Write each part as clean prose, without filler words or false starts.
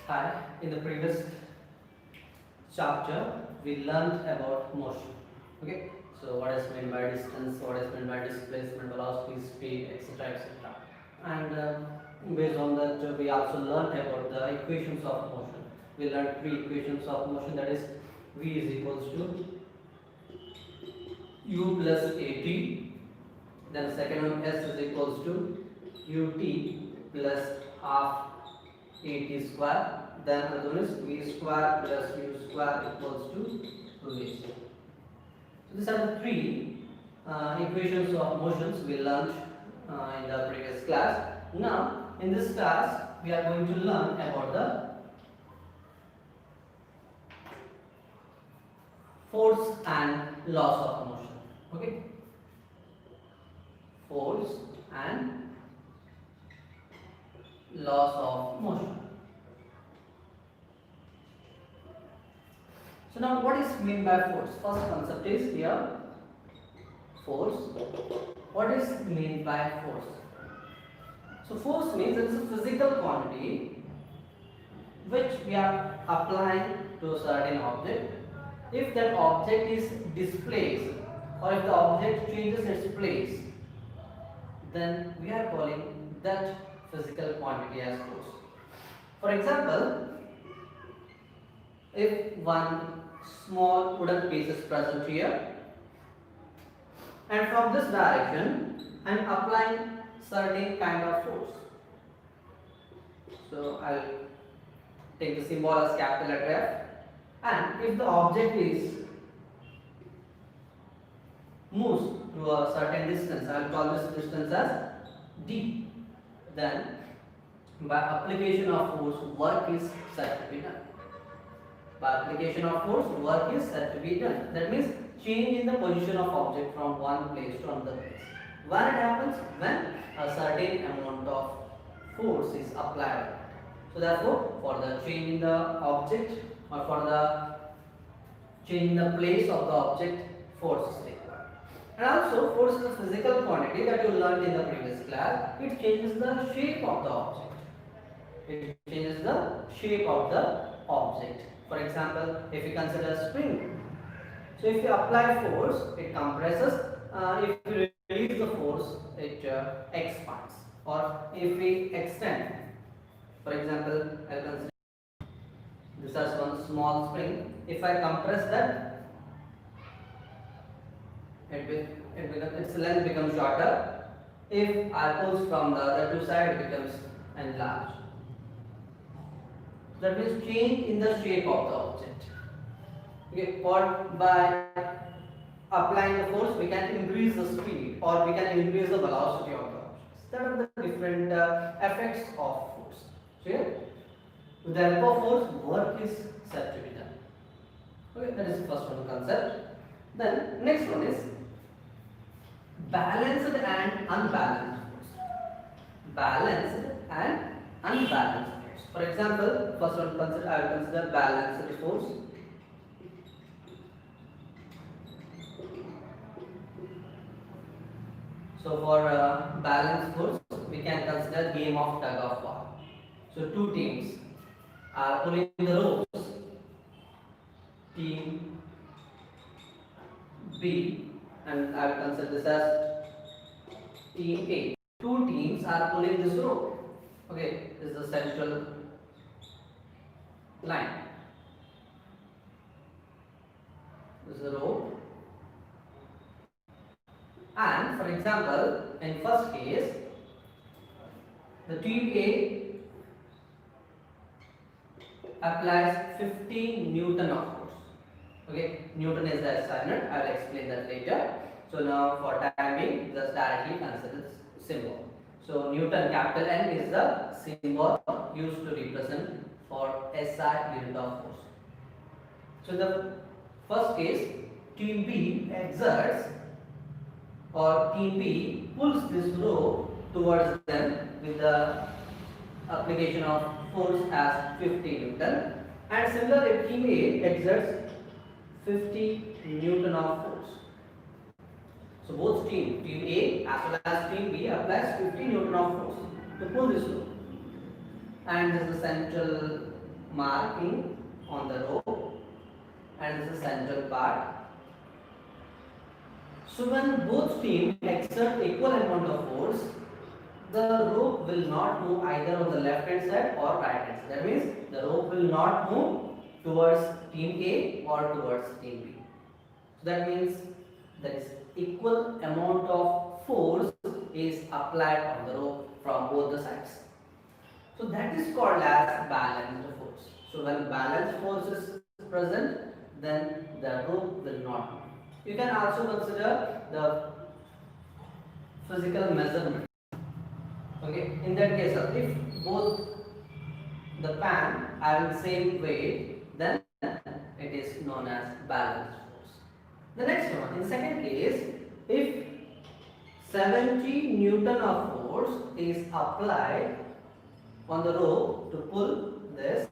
Hi, in the previous chapter we learned about motion. Okay, so what is meant by distance, what is meant by displacement, velocity, speed, etc. etc. And based on that, we also learned about the equations of motion. We learned three equations of motion, that is V is equals to U plus AT, then second one S is equals to UT plus half AT square, then another one is V square plus U square equals to V. So these are the three equations of motions we learned in the previous class. Now in this class we are going to learn about the force and laws of motion. Okay, force and laws of motion. So now what is meant by force? First concept is here force. What is meant by force? So force means it is a physical quantity which we are applying to a certain object. If that object is displaced or if the object changes its place, then we are calling that physical quantity as force. For example, if one small wooden piece is present here and from this direction I am applying certain kind of force. So I will take the symbol as capital letter F, and if the object is moves to a certain distance, I will call this distance as d, then by application of force work is said to be done. By application of force work is said to be done. That means change in the position of object from one place to another place. When it happens? When a certain amount of force is applied. So therefore for the change in the object or for the change in the place of the object, force is required. And also force is a physical quantity that you learned in the previous class. It changes the shape of the object. It changes the shape of the object. For example, if you consider a spring, so if you apply force, it compresses. If you release the force, it expands. Or if we extend, for example, I will consider this as one small spring. If I compress that, its length becomes shorter. If I pull from the other two sides, it becomes enlarged. That means change in the shape of the object. Okay, or by applying the force, we can increase the speed or we can increase the velocity of the objects. That are the different effects of force. So here, with the help of force, work is said to be done. Okay, that is the first one concept. Then next one is balanced and unbalanced force. Balanced and unbalanced force. For example, first one concept I will consider balanced force. So for balanced force, we can consider game of tug of war. So two teams are pulling the ropes. Team B, and I will consider this as team A. Two teams are pulling this rope. Okay, this is the central line. This is the rope. And for example, in first case, the team A applies 15 Newton of force. Okay, Newton is the SI unit. I will explain that later. So now for time being, just directly consider this symbol. So Newton capital N is the symbol used to represent for SI unit of force. So the first case, team B exerts or team B pulls this rope towards them with the application of force as 50 Newton, and similarly team A exerts 50 Newton of force. So both team A as well as team B applies 50 Newton of force to pull this rope, and this is the central marking on the rope and this is the central part. So when both teams exert equal amount of force, the rope will not move either on the left hand side or right hand side. That means the rope will not move towards team A or towards team B. So that means there is equal amount of force is applied on the rope from both the sides. So that is called as balanced force. So when balanced force is present, then the rope will not move. You can also consider the physical measurement. Okay, in that case, if both the pan have the same weight, then it is known as balanced force. The next one, in second case, if 70 Newton of force is applied on the rope to pull this,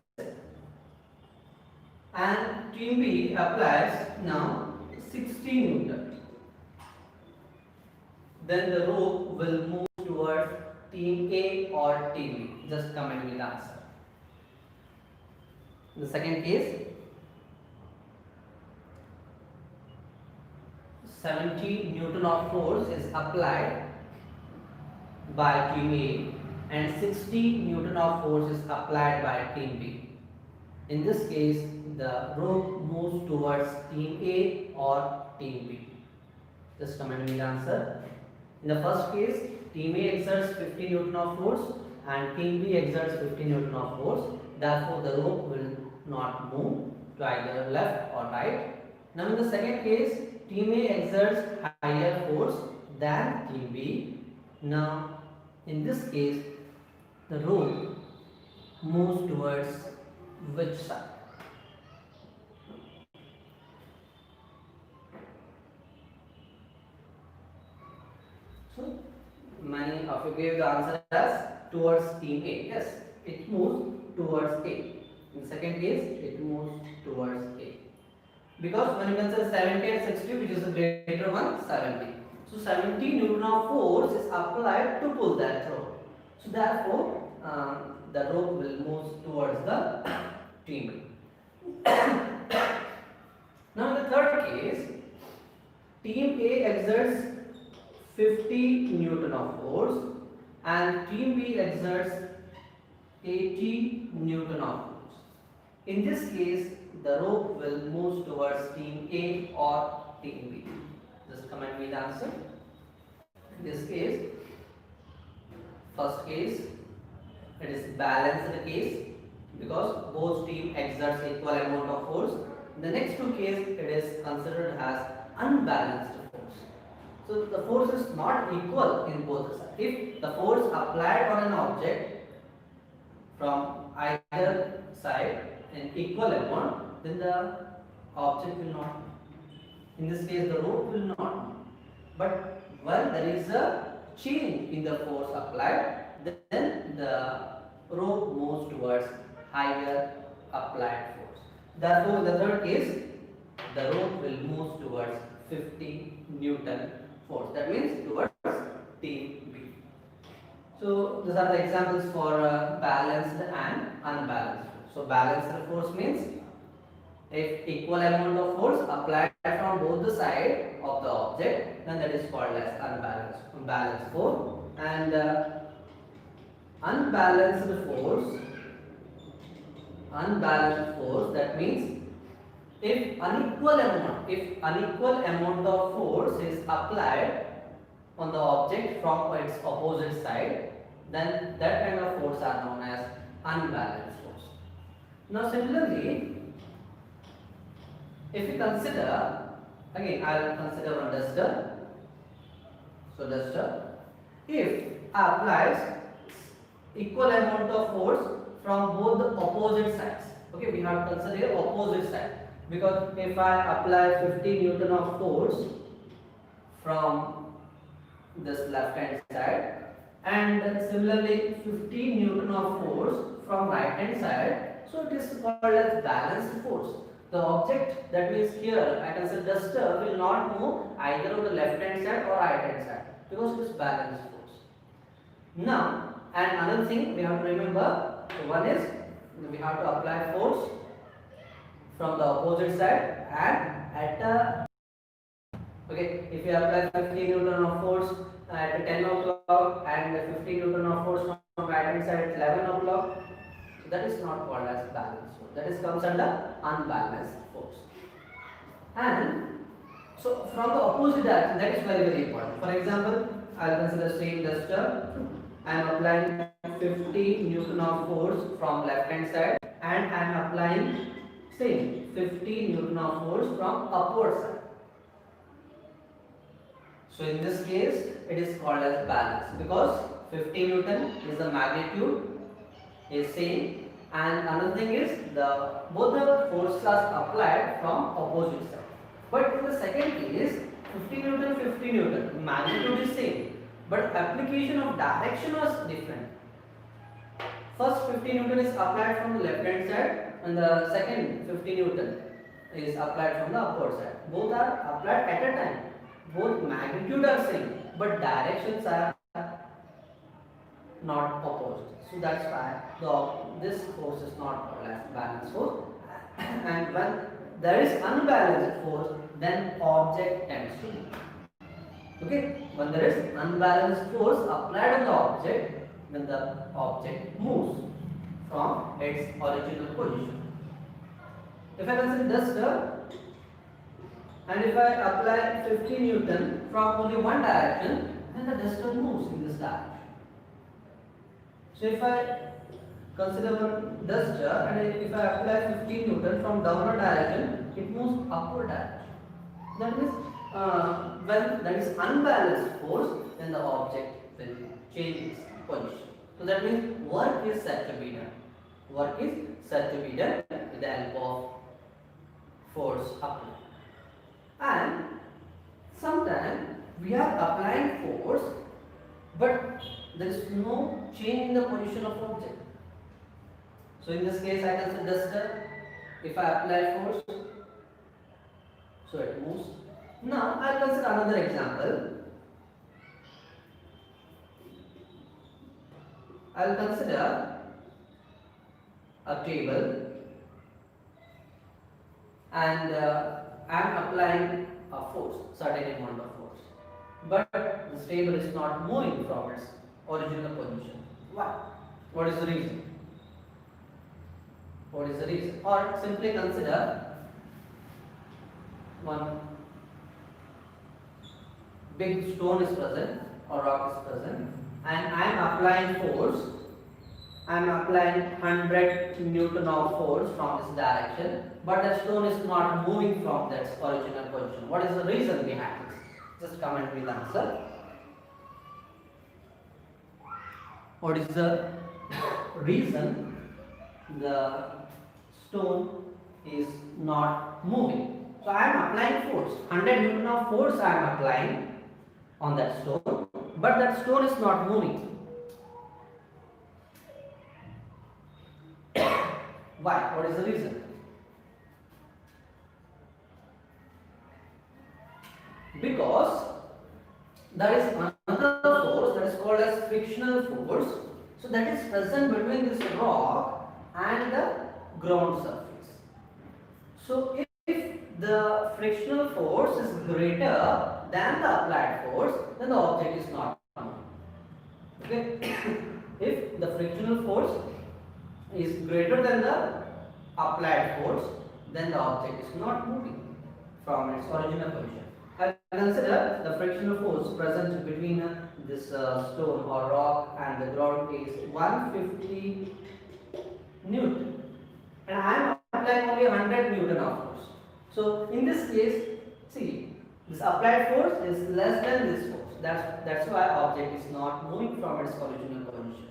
and team B applies now 60 Newton, then the rope will move towards team A or team B. Just comment with the answer. In the second case, 70 Newton of force is applied by team A and 60 Newton of force is applied by team B. In this case, the rope moves towards team A or team B. Just comment with the answer. In the first case, team A exerts 50 Newton of force and team B exerts 50 Newton of force. Therefore, the rope will not move to either left or right. Now, in the second case, team A exerts higher force than team B. Now, in this case, the rope moves towards which side? So, many of you gave the answer as towards team A. Yes, it moves towards A. In the second case, it moves towards A. Because when you consider 70 and 60, which is the greater one, 70. So 70 Newton of force is applied to pull that rope. So therefore, the rope will move towards the team. Now in the third case, team A exerts 50 Newton of force and team B exerts 80 Newton of force. In this case, the rope will move towards team A or team B. Just comment me the answer. In this case, first case, it is balanced case because both teams exerts equal amount of force. In the next two cases, it is considered as unbalanced force. So the force is not equal in both sides. If the force applied on an object from either side in equal amount, then the object will not move. In this case, the rope will not move. But when there is a change in the force applied, then the rope moves towards higher applied force. Therefore, in the third case, the rope will move towards 50 Newton force. That means towards team B. So these are the examples for balanced and unbalanced force. So balanced force means if equal amount of force applied from both the sides of the object, then that is called as unbalanced force. And unbalanced force, that means if unequal amount of force is applied on the object from its opposite side, then that kind of force are known as unbalanced force. Now similarly, if you consider, again I will consider one duster. So duster, if I applies equal amount of force from both the opposite sides, okay, we have to consider opposite side, because if I apply 50 Newton of force from this left hand side and similarly 50 Newton of force from right hand side, so it is called as balanced force. The object, that means here I can say duster, will not move either on the left hand side or right hand side because it is balanced force. Now, and another thing we have to remember, one is we have to apply force from the opposite side and at a, okay, if you apply 50 Newton of force at 10 o'clock and 50 Newton of force from right hand side at 11 o'clock, so that is not called as balanced force. That is comes under unbalanced force. And so from the opposite direction, that is very important. For example, I will consider same duster. I am applying 50 Newton of force from left hand side and I am applying same 50 Newton of force from upward side. So in this case, it is called as balance because 50 Newton is the magnitude is same, and another thing is the both the forces are applied from opposite side. But in the second case, 50 Newton, 50 Newton, magnitude is same, but application of direction was different. First 50 Newton is applied from the left hand side and the second 50 Newton is applied from the upward side. Both are applied at a time. Both magnitude are same, but directions are not opposed. So that's why this force is not called as balanced force. And when there is unbalanced force, then object tends to move. Okay, when there is unbalanced force applied on the object, then the object moves from its original position. If I consider duster, and if I apply 50 Newton from only one direction, then the duster moves in this direction. So if I consider one duster and if I apply 50 Newton from downward direction, it moves upward direction. That means when there is unbalanced force, then the object will change its position. So that means work is said to be done. Work is said to be done with the help of force applied. And sometimes we are applying force, but there is no change in the position of object. So in this case, I consider duster. If I apply force, so it moves. Now I will consider another example. I will consider a table and I am applying a force, certain amount of force, but this table is not moving from its original position. Why? What is the reason? What is the reason? Or simply consider one big stone is present or rock is present and I am applying force. I am applying 100 Newton of force from this direction, but the stone is not moving from its original position. What is the reason behind this? Just comment with answer. What is the reason the stone is not moving? So I am applying force. 100 Newton of force I am applying on that stone, but that stone is not moving. Why? What is the reason? Because there is another force that is called as frictional force. So that is present between this rock and the ground surface. So if the frictional force is greater than the applied force, then the object is not moving. Okay? If the frictional force is greater than the applied force, then the object is not moving from its original position. I consider the frictional force present between this stone or rock and the ground is 150 Newton, and I am applying only 100 Newton of force. So in this case, see, this applied force is less than this force. That's why object is not moving from its original position.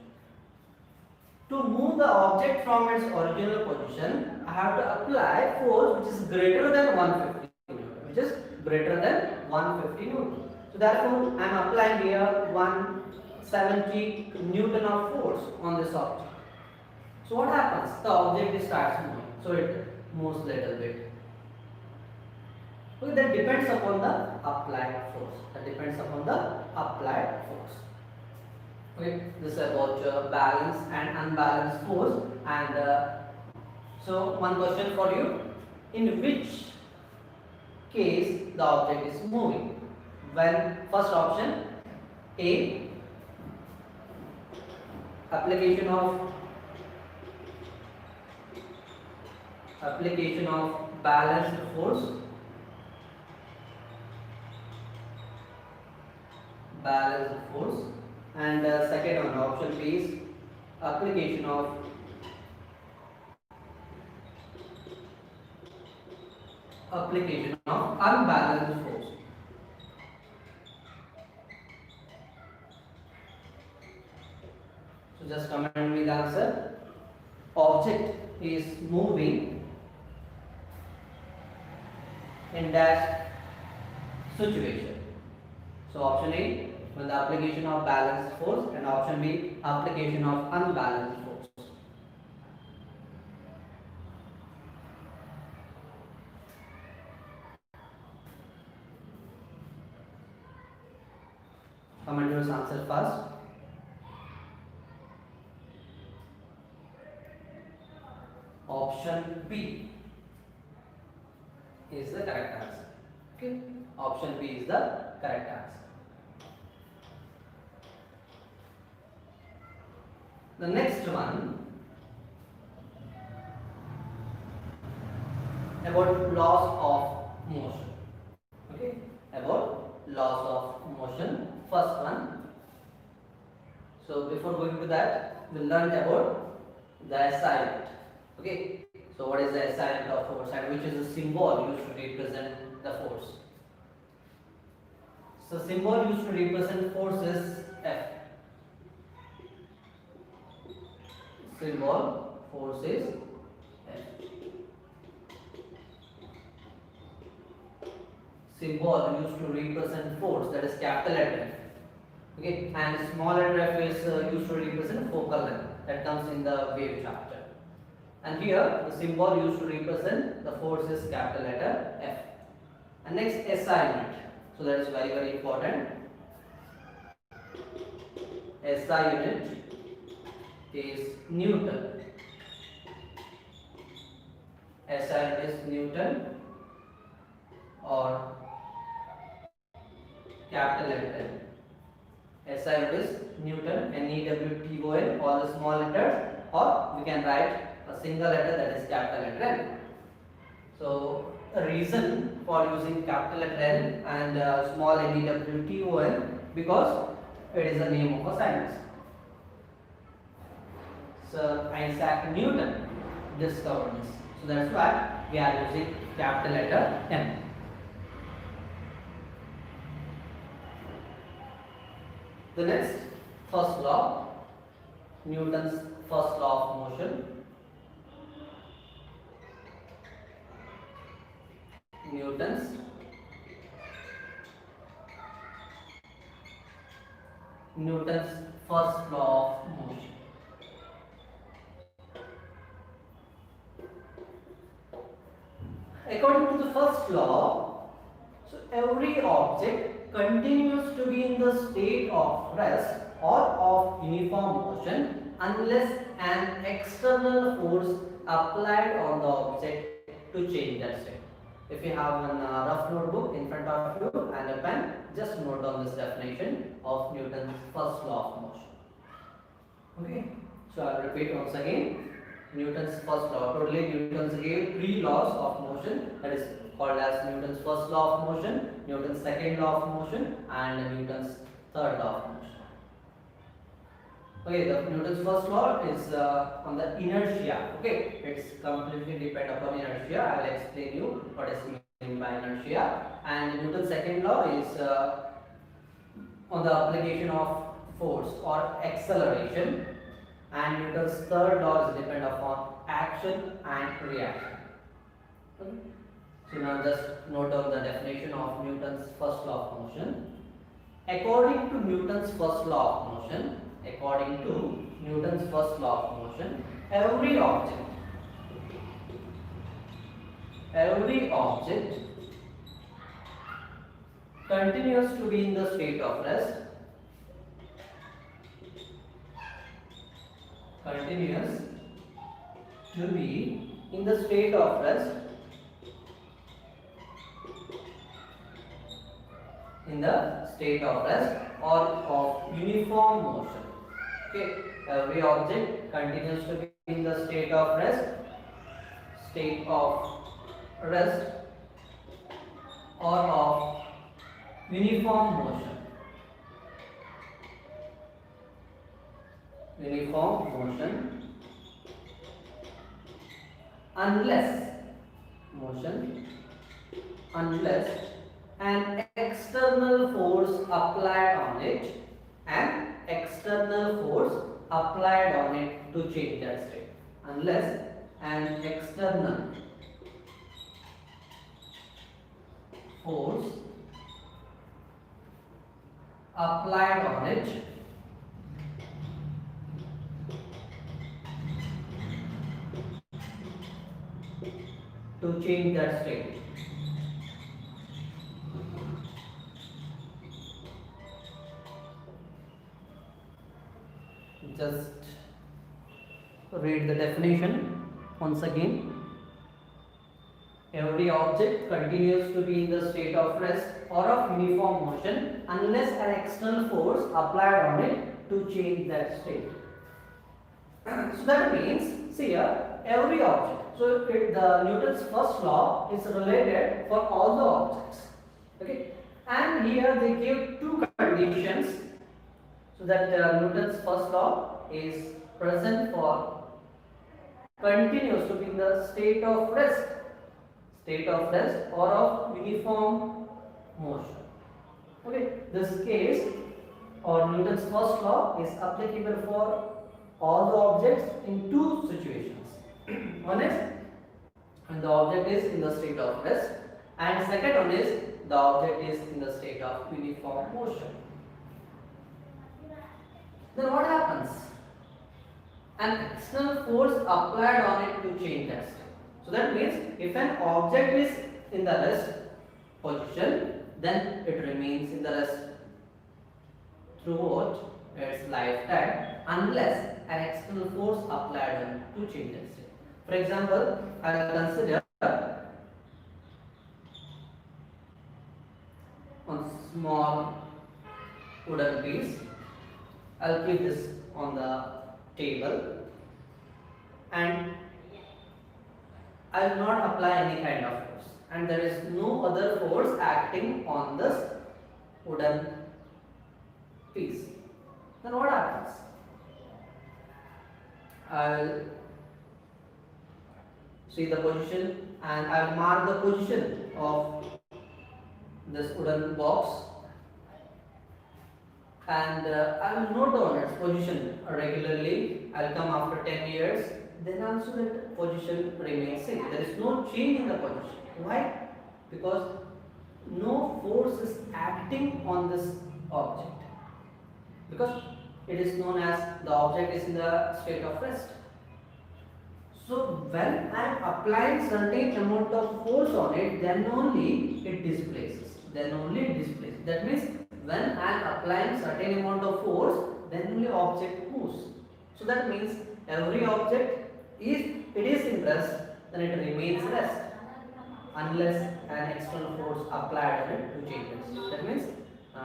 To move the object from its original position, I have to apply force which is greater than 150 Newton, which is greater than 150 Newton. So therefore, I am applying here 170 Newton of force on this object. So what happens? The object starts moving. So it moves little bit. Okay, that depends upon the applied force. That depends upon the applied force. Okay, this is about balance and unbalanced force, and So one question for you: in which case the object is moving? When first option A, application of balanced force, and second one option B is application of unbalanced force. So just comment me the answer. Object is moving in dash situation. So option A, when the application of balanced force, and option B, application of unbalanced force. Comment your answer first. Option B is the correct answer. Okay, option B is the correct answer. The next one about loss of motion. Okay, about loss of motion. First one. So before going to that, we'll learn about the SI unit. Okay, so what is the SI unit of force and which is the symbol used to represent the force? So symbol used to represent force is F. Symbol force is F. Symbol used to represent force, that is capital letter F. Okay, and small letter F is used to represent focal length, that comes in the wave chapter. And here the symbol used to represent the force is capital letter F. And next SI unit. So that is very, very important. SI unit is Newton. SI unit is Newton or capital letter N. SI unit is Newton, Newton, all the small letters, or we can write a single letter, that is capital letter N. So a reason for using capital letter N and small Newton because it is the name of a scientist. Sir Isaac Newton discovered this. So that's why we are using capital letter M. The next, first law, Newton's first law of motion. Newton's first law of motion. According to the first law, so every object continues to be in the state of rest or of uniform motion unless an external force applied on the object to change that state. If you have a rough notebook in front of you and a pen, just note down this definition of Newton's first law of motion. Okay, so I will repeat once again. Newton's first law. Totally, Newton's gave 3 laws of motion, that is called as Newton's first law of motion, Newton's second law of motion, and Newton's third law of motion. Okay, the Newton's first law is on the inertia. Okay, it's completely depend upon inertia. I will explain you what is meant by inertia. And Newton's second law is on the application of force or acceleration. And Newton's third law is depend upon action and reaction. Okay. So now just note down the definition of Newton's first law of motion. According to Newton's first law of motion, every object continues to be in the state of rest continues to be in the state of rest, in the state of rest or of uniform motion. Okay, every object continues to be in the state of rest or of uniform motion, uniform motion, unless motion, unless an external force applied on it, an external force applied on it to change that state, unless an external force applied on it to change that state. Just read the definition once again. Every object continues to be in the state of rest or of uniform motion unless an external force applied on it to change that state. So that means, see here, every object. So the Newton's first law is related for all the objects. Okay, and here they give two conditions. So that Newton's first law is present for continues to be in the state of rest or of uniform motion. Okay, this case or Newton's first law is applicable for all the objects in two situations. One is when the object is in the state of rest, and second one is the object is in the state of uniform motion. Then what happens? An external force applied on it to change that state. So that means if an object is in the rest position, then it remains in the rest throughout its lifetime unless an external force applied on it to change that state. For example, I will consider one small wooden piece. I'll keep this on the table and I will not apply any kind of force, and there is no other force acting on this wooden piece. Then what happens? I will see the position and I will mark the position of this wooden box, and I will note down its position regularly. I will come after 10 years, then also that position remains same. There is no change in the position. Why? Because no force is acting on this object, because it is known as the object is in the state of rest. So when I am applying certain amount of force on it, then only it displaces. That means when I am applying certain amount of force, then only object moves. So that means every object, if it is in rest, then it remains rest unless an external force applied on it to change it. That means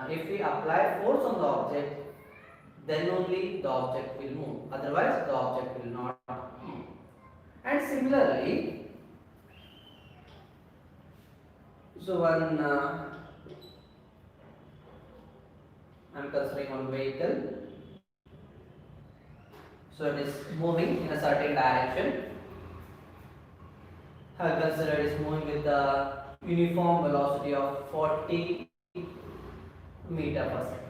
if we apply force on the object, then only the object will move. Otherwise, the object will not move. And similarly, so when I am considering one vehicle, so it is moving in a certain direction. I will consider it is moving with the uniform velocity of 40 meter per second.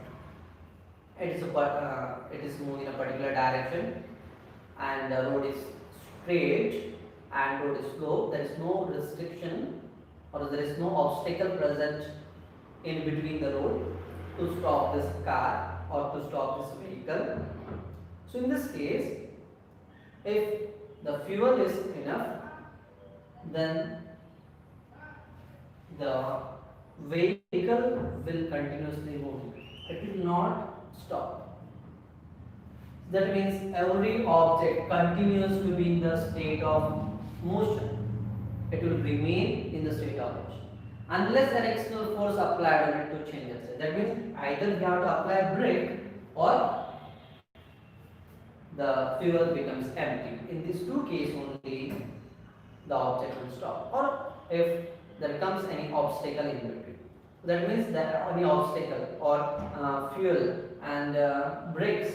It is moving in a particular direction, and the road is straight and road is slow. There is no restriction or there is no obstacle present in between the road to stop this car or to stop this vehicle. So in this case, if the fuel is enough, then the vehicle will continuously move. It will not stop. That means every object continues to be in the state of motion, it will remain in the state of motion unless an external force applied on it to change its state. That means either we have to apply a brake or the fuel becomes empty. In these two cases only the object will stop, or if there comes any obstacle in between. That means that any obstacle or fuel and brakes,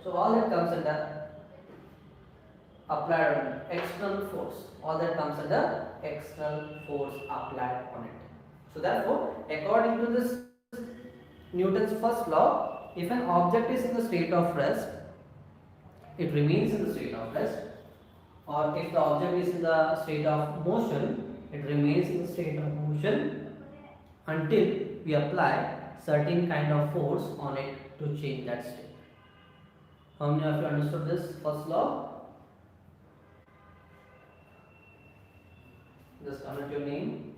so all that comes under applied on external force, all that comes under external force applied on it. So therefore, according to this Newton's first law, if an object is in the state of rest, it remains in the state of rest, or if the object is in the state of motion, it remains in the state of motion until we apply certain kind of force on it to change that state. How many of you understood this first law? Just comment your name.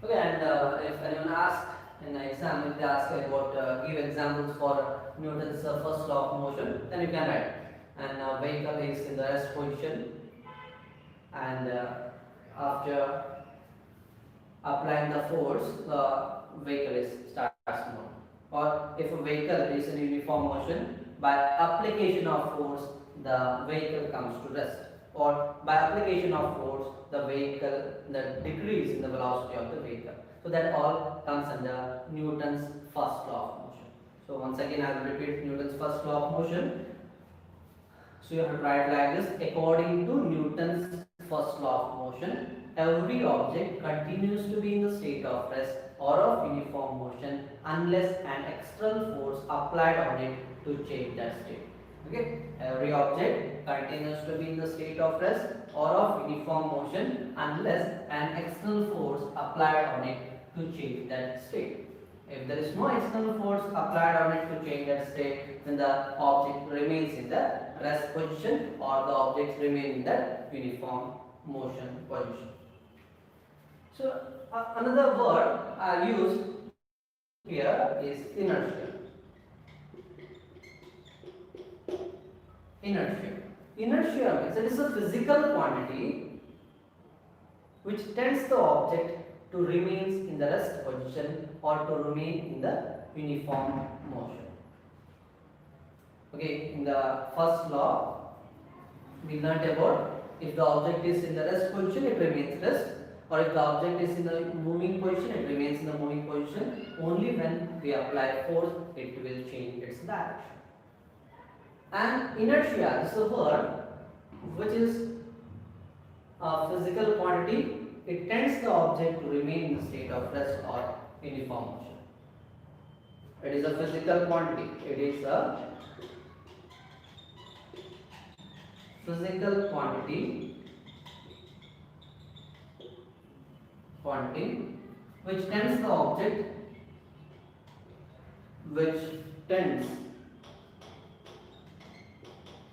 Okay, and if anyone asks in the exam, if they ask about give examples for Newton's first law of motion, then you can write. And vehicle is in the rest position, and after applying the force, the vehicle starts moving. Or if a vehicle is in uniform motion, by application of force, the vehicle comes to rest. Or by application of force, the decrease in the velocity of the vehicle. So that all comes under Newton's first law of motion. So once again I will repeat Newton's first law of motion. So you have to write like this: according to Newton's first law of motion, every object continues to be in the state of rest or of uniform motion unless an external force applied on it to change that state. Okay, every object continues to be in the state of rest or of uniform motion unless an external force applied on it to change that state. If there is no external force applied on it to change that state, then the object remains in the rest position or the objects remain in the uniform motion position. So another word I used here is inertia. Inertia means it is a physical quantity which tends the object to remain in the rest position or to remain in the uniform motion. Okay, in the first law we learnt about if the object is in the rest position, it remains rest, or if the object is in the moving position, it remains in the moving position. Only when we apply force, it will change its direction. And inertia is a word which is a physical quantity. It tends the object to remain in the state of rest or uniform motion. It is a physical quantity. It is a physical quantity which tends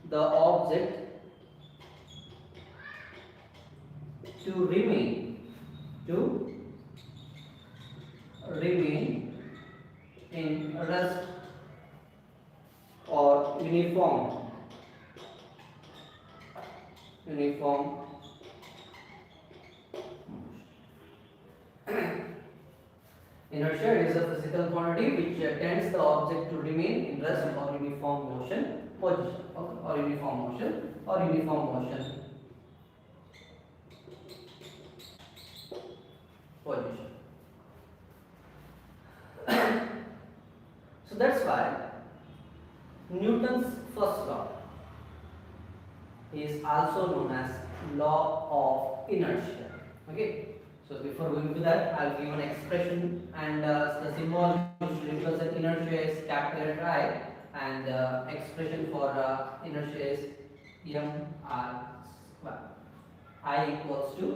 the object to remain in rest or uniform Inertia is a physical quantity which tends the object to remain in rest or uniform motion position, or uniform motion position. So that's why Newton's first law is also known as law of inertia. Okay. So before going to that, I'll give an expression, and the symbol which represents inertia is capital letter I, and the expression for inertia is mr square. I equals to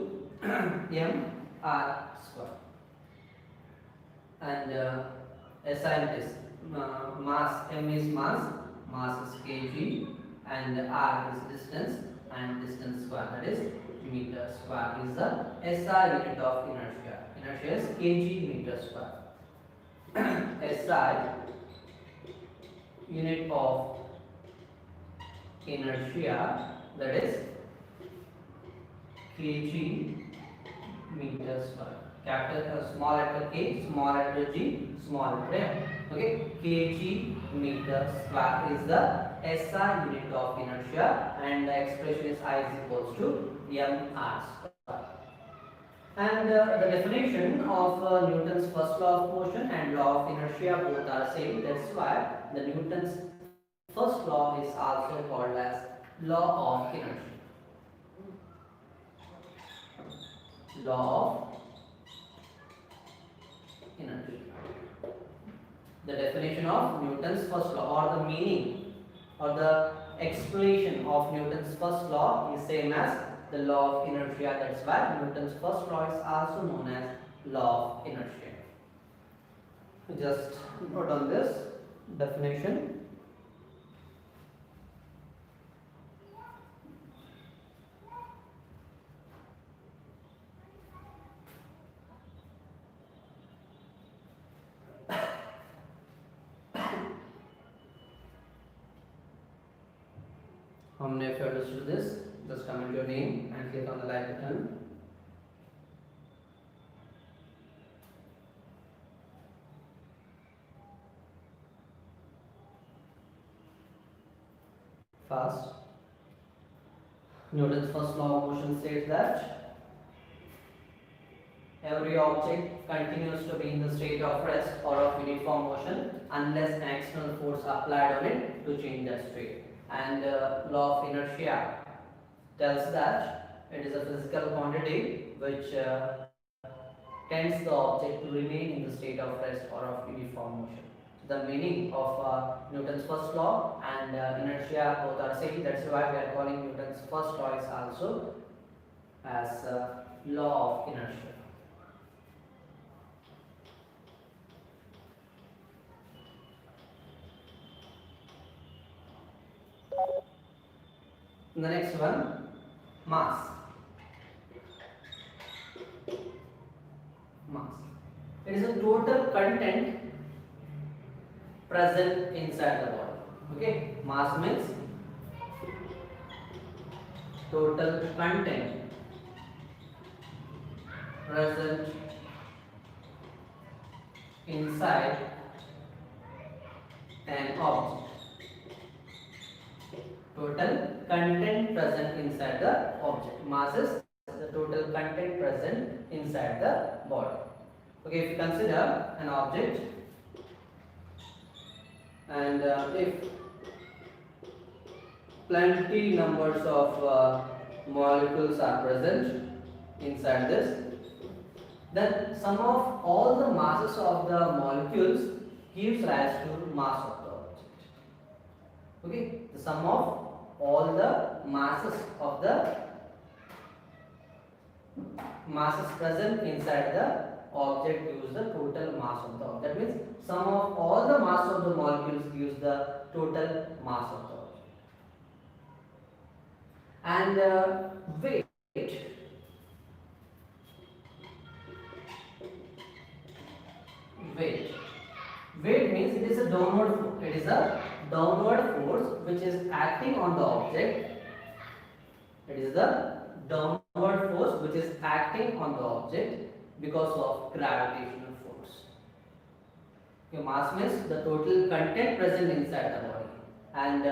mr square. And SI is mass, m is mass is kg, and r is distance, and distance square, that is meter square, is the SI unit of inertia. Inertia is kg meter square. SI unit of inertia, that is kg meters per capital small letter k, small letter g, small letter m. Okay, kg meters square is the SI unit of inertia, and the expression is I is equals to mr square. And the definition of Newton's first law of motion and law of inertia both are same. That's why the Newton's first law is also called as law of inertia. Law of inertia. The definition of Newton's first law, or the meaning or the explanation of Newton's first law, is same as the law of inertia. That's why Newton's first law is also known as law of inertia. Just note on this definition. How many of you understood this? Just comment your name and click on the like button. Fast. Newton's first law of motion says that every object continues to be in the state of rest or of uniform motion unless an external force applied on it to change that state. And law of inertia tells that it is a physical quantity which tends the object to remain in the state of rest or of uniform motion. The meaning of Newton's first law and inertia both are same. That's why we are calling Newton's first law is also as law of inertia. The next one, mass. Mass. It is a total content present inside the body. Okay, mass means total content present inside an object. Total content present inside the object. Mass is the total content present inside the body. Okay, if you consider an object and if plenty numbers of molecules are present inside this, then sum of all the masses of the molecules gives rise to mass of the object. Okay, the sum of all the masses of the masses present inside the object gives the total mass of the object. That means sum of all the mass of the molecules gives the total mass of the object. And weight. Weight means it is a downward force. It is a downward force which is acting on the object. It is the downward force which is acting on the object because of gravitational force. Okay, mass means the total content present inside the body, and